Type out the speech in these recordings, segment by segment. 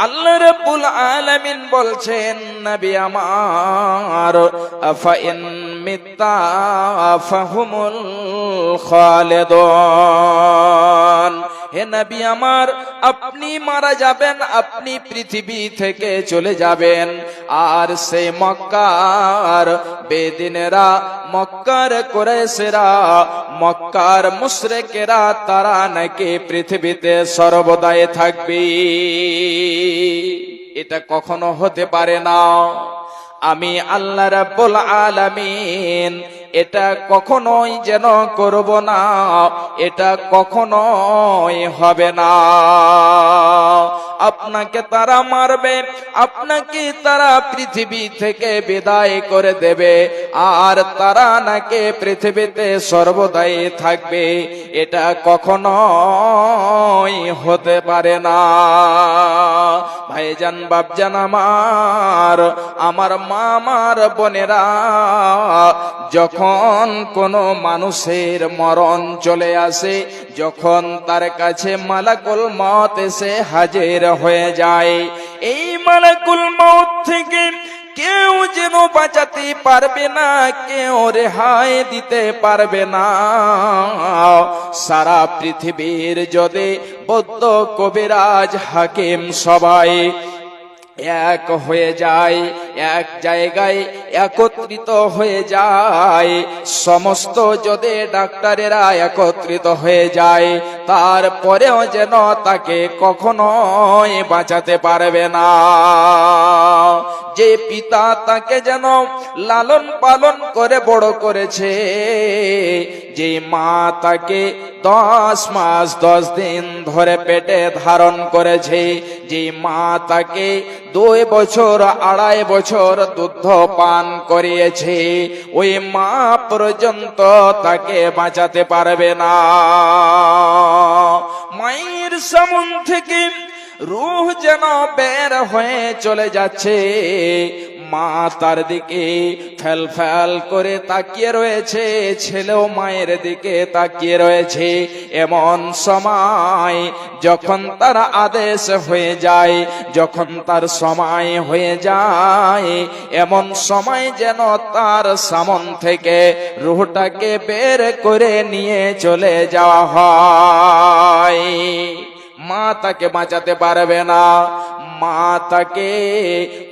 আল্লাহ রাব্বুল আলামিন বলছেন, নবী আমার, আফা ইন মিত্তা ফাহুমুল খালিদুন, হে নবী আমার, আপনি মারা যাবেন, আপনি পৃথিবী থেকে চলে যাবেন, আর সেই মক্কার বেদিনেরা, মক্কার কুরাইশরা, মক্কার মুশরিকেরা, তারা নাকি পৃথিবীতে সর্বদাই থাকবে। এটা কখনো হতে পারে না। আমি আল্লাহ রাব্বুল আলামিন এটা কখনোই যেন করব না, এটা কখনোই হবে না। আপনাকে তারা মারবে, আপনাকে তারা পৃথিবী থেকে বিদায় করে দেবে, আর তারা নাকি পৃথিবীতে সর্বদাই থাকবে, এটা কখনোই হতে পারে না। ভাইজান, বাপজান আমার মা, আমার বোনেরা, যখন কোনো মানুষের মরণ চলে আসে, যখন তার কাছে মালাকুল মউত এসে হাজির হয়ে যায়, এই মালাকুল মউত থেকে কেউ যেন বাঁচাতে পারবে না, কেউ রেহাই দিতে পারবে না। সারা পৃথিবীর যদি বৌদ্ধ, কবিরাজ, হাকিম সবাই এক হয়ে যায়, এক জায়গায় একত্রিত হয়ে যায়, সমস্ত যদি ডাক্তারেরা একত্রিত হয়ে যায়, তারপরেও যেন তাকে কখনোই বাঁচাতে পারবে না। যে পিতা তাকে যেন লালন পালন করে বড় করেছে, যে মা তাকে 10 মাস 10 দিন ধরে পেটে ধারণ করেছে, যে মা তাকে 2 বছর 2.5 বছর দুধ পান করিয়েছে, ওই মা পর্যন্ত তাকে বাঁচাতে পারবে না। মায়ের সামন থেকে রূহ যেন বের হয়ে চলে যাচ্ছে, মা তার দিকে ফেল ফেল করে তাকিয়ে রয়েছে, ছেলেও মায়ের দিকে তাকিয়ে রয়েছে। এমন সময় যখন তার আদেশ হয়ে যায়, যখন তার সময় হয়ে যায়, এমন সময় যেন তার সামন থেকে রূহটাকে বের করে নিয়ে চলে যাওয়া হয়। মা তাকে বাঁচাতে পারবে না, মা তাকে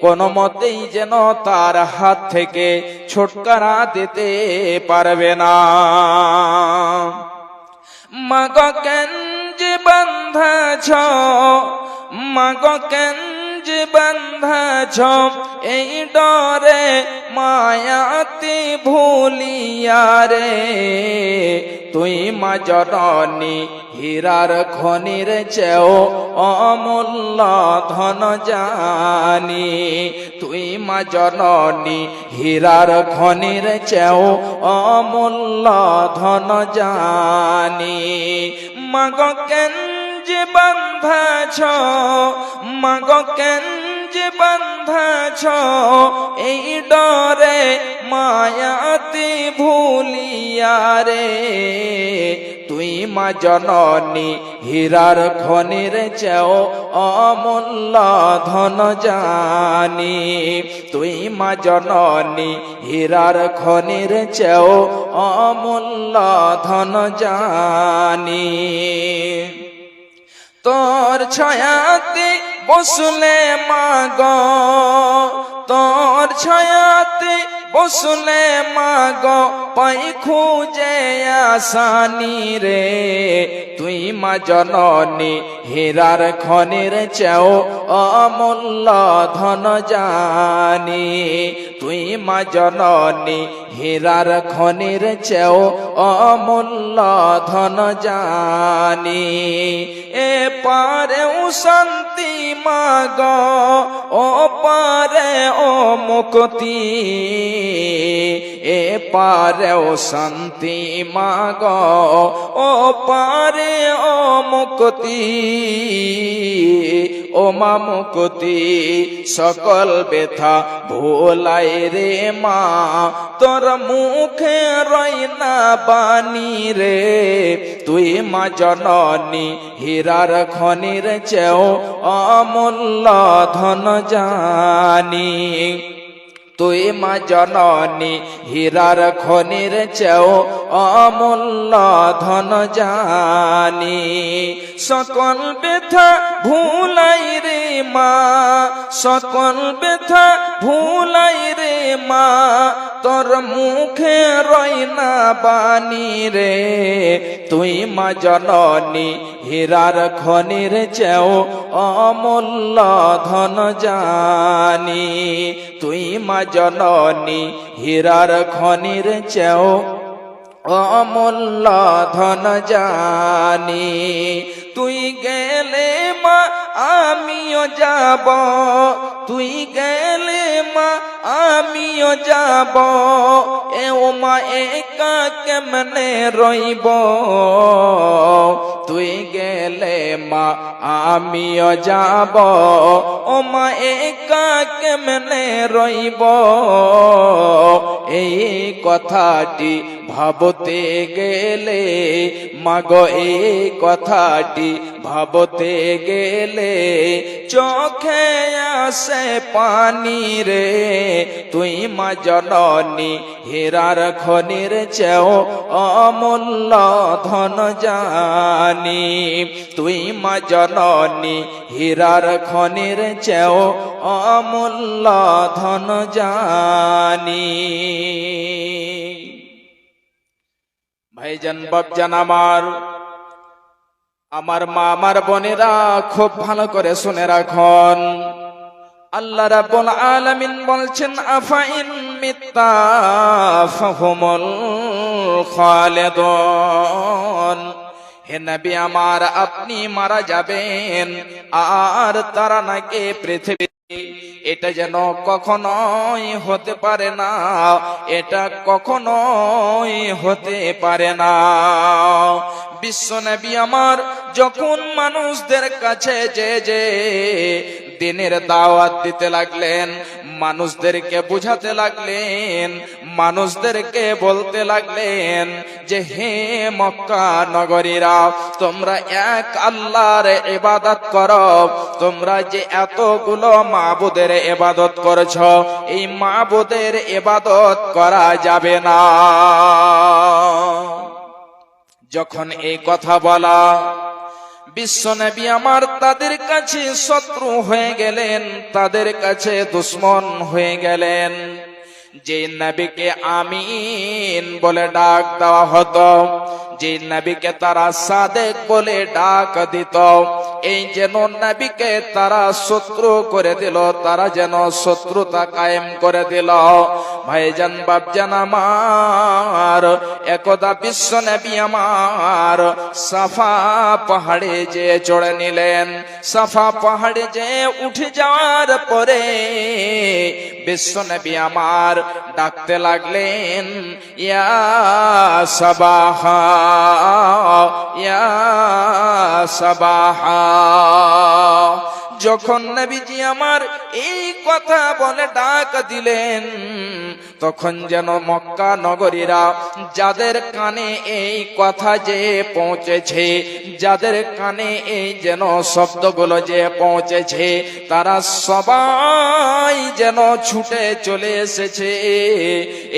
কোনো মতেই যেন তার হাত থেকে ছুটকারা দিতে পারবে না। মাগো কেন যে বাঁধাছ, মাগো কেন যে বাঁধাছ, এই ডরে মায়াতি ভুলিয়া রে, তুই মা জননী হীরার খনির চেয়েও অমূল্য ধন জানি, তুই মা জননী হীরার খনির চেয়েও অমূল্য ধন জানি। মাগো কেন যে বাঁধাছ, মাগো কেন যে বাঁধাছ, এই ডরে মায়াতি ভুলিয়া রে, তুই মা জননী হীরার খনির চেয়েও অমূল্য ধন জানি, তুই মা জননী হীরার খনির চেয়েও অমূল্য ধন জানি। তোর ছায়াতে বসলে মাগো, তোর ছায়াতে বসলে মাগো, পাই খুঁজে আসানি রে, তুই মা জননী হীরার খনির চেয়েও অমূল্য ধন জানি, তুই মা জননী হীরার খনির চেয়েও অমূল্য ধন জানি। এ পারেও শান্তি মাগো, ও পারে ও মুক্তি, এ এ পারেও শান্তি মাগ, ও পারে ও মুক্তি, ও মা মুক্তি সকল ব্যথা ভোলাই রে মা, তোর মুখে রই না বাণী রে, তুই মা জননী হীরার খনির চেয়েও অমূল্য ধন জানি, তুই মা জননী হীরার খনির চেয়েও অমূল্য ধন জানি, সকল ব্যথা ভুলাই রে মা, সকল ব্যথা ভুলাই রে মা, তোর মুখে রই না বাণী রে, তুই মা জননী হীরার খনির চেয়েও অমূল্য ধন জানি, তুই মা জননী হীরার খনির চেয়েও অমূল্য ধন জানি, তুই গেলে মা আমিও যাব, তুই গেলে মা আমিও যাব, এ ও মা একা কেমনে রইব, তুই গেলে মা আমিও যাব, ও মা একা কেমনে রইব, এই কথাটি ভাবতে গেলে মাগো, এই কথাটি ভাবতে গেলে চোখে আসে পানি রে, তুই মা জননী হীরার খনির চেয়েও অমূল্য ধন জানি, তুই মা জননী হীরার খনির চেয়েও অমূল্য ধন জানি। ভাইজান বাপজান আমার মা আমার বোনেরা খুব ভালো করে শুনে রাখুন, আল্লাহ রাব্বুল আলামিন বলছেন আফাইন মিত্তা ফাহুমুল খালিদুন, হে নবী আমার আপনি মারা যাবেন আর তারা নাকি পৃথিবী, এটা যেন কখনোই হতে পারে না, এটা কখনোই হতে পারে না। বিশ্ব নবী আমার যখন মানুষদের কাছে যে দিনের দাওয়াত দিতে লাগলেন, মানুষদেরকে বুঝাতে লাগলেন, মানুষদেরকে বলতে লাগলেন যে হে মক্কা নগরীরা, তোমরা এক আল্লাহর ইবাদত করো, তোমরা যে এতগুলো মাবুদের ইবাদত করছো, এই মাবুদের ইবাদত করা যাবে না। যখন এই কথা বলা, বিশ্ব নবী আমার তাদের কাছে শত্রু হয়ে গেলেন, তাদের কাছে দুশ্মন হয়ে গেলেন। যে নবীকে আমিন বলে ডাক দেওয়া হতো, যে নবীকে তারা সাদেক বলে ডাক দিত, এই যেন নবীকে তারা শত্রু করে দিল, তারা যেন শত্রুতা কায়েম করে দিল। ভাইজান বাপজান আমার একদা বিশ্ব নবী আমার সাফা পাহাড়ে যে চড়ে নিলেন, সাফা পাহাড়ে যে উঠে যাওয়ার পরে বিশ্ব নবী আমার ডাকতে লাগলেন ইয়া সাবাহা, ইয়া সাবাহা। যখন নবীজি আমার এই কথা বলে ডাক দিলেন, তখন যেন মক্কা নগরীরা, যাদের কানে এই কথা যে পৌঁছেছে, যাদের কানে এই যেন শব্দগুলো যে পৌঁছেছে, তারা সবাই যেন ছুটে চলে এসেছে।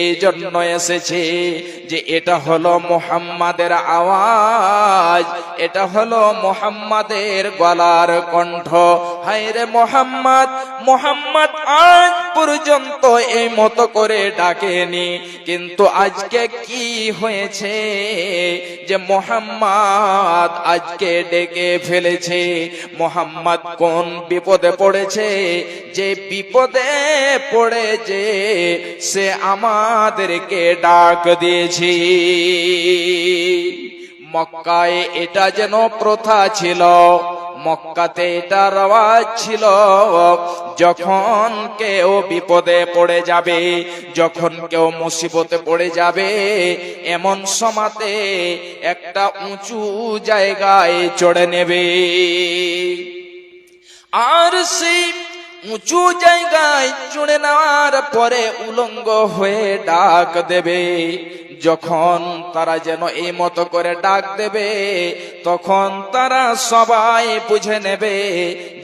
এই জন্য এসেছে যে এটা হলো মুহাম্মাদের আওয়াজ, এটা হলো মুহাম্মাদের গলার কণ্ঠ। হায় রে মুহাম্মদ, মুহাম্মদ আজ পর্যন্ত এই মতো করে ডাকেনি, কিন্তু আজকে কি হয়েছে যে মুহাম্মদ আজকে ডেকে ফেলেছে। মুহাম্মদ কোন বিপদে পড়েছে, যে বিপদে পড়ে যে সে আমাদেরকে ডাক দিয়েছে। মক্কায় এটা যেন প্রথা ছিল, মক্কাতে এটা রওয়াজ ছিল, যখন কেউ বিপদে পড়ে যাবে, যখন কেউ মুসিবতে পড়ে যাবে, এমন সময়তে একটা উঁচু জায়গায় চড়ে নেবে, আর সেই উঁচু জায়গায় চড়ে নেওয়ার পরে উলঙ্গ হয়ে ডাক দেবে। যখন তারা যেন এই মতো করে ডাক দেবে, তখন তারা সবাই বুঝে নেবে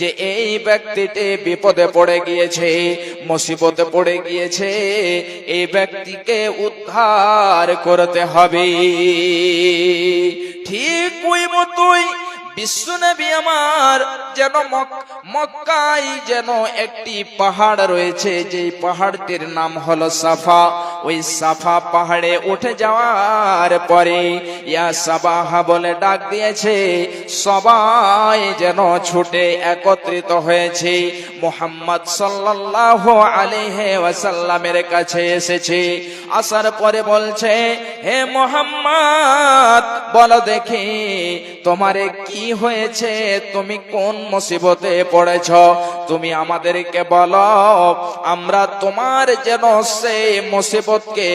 যে এই ব্যক্তিটি বিপদে পড়ে গিয়েছে, মুসিবতে পড়ে গিয়েছে, এই ব্যক্তিকে উদ্ধার করতে হবে। ঠিক ওই মতোই বিশ্বনবী আমার যেন মক্কায় যেন একটি পাহাড় রয়েছে, যেই পাহাড়টির নাম হলো সাফা। ওই সাফা পাহাড়ে উঠে যাওয়ার পরে ইয়া সাবাহা বলে ডাক দিয়েছে, সবাই যেন ছুটে একত্রিত হয়েছে, মুহাম্মদ সাল্লাল্লাহু আলাইহি ওয়াসাল্লামের কাছে এসেছে। আসার পরে বলছে, হে মুহাম্মদ, বলো দেখি তোমারে কি হয়েছে, তুমি কোন মুসিবতে পড়েছ, তুমি আমাদেরকে বলো, আমরা তোমার যেন সেই মুসিবতকে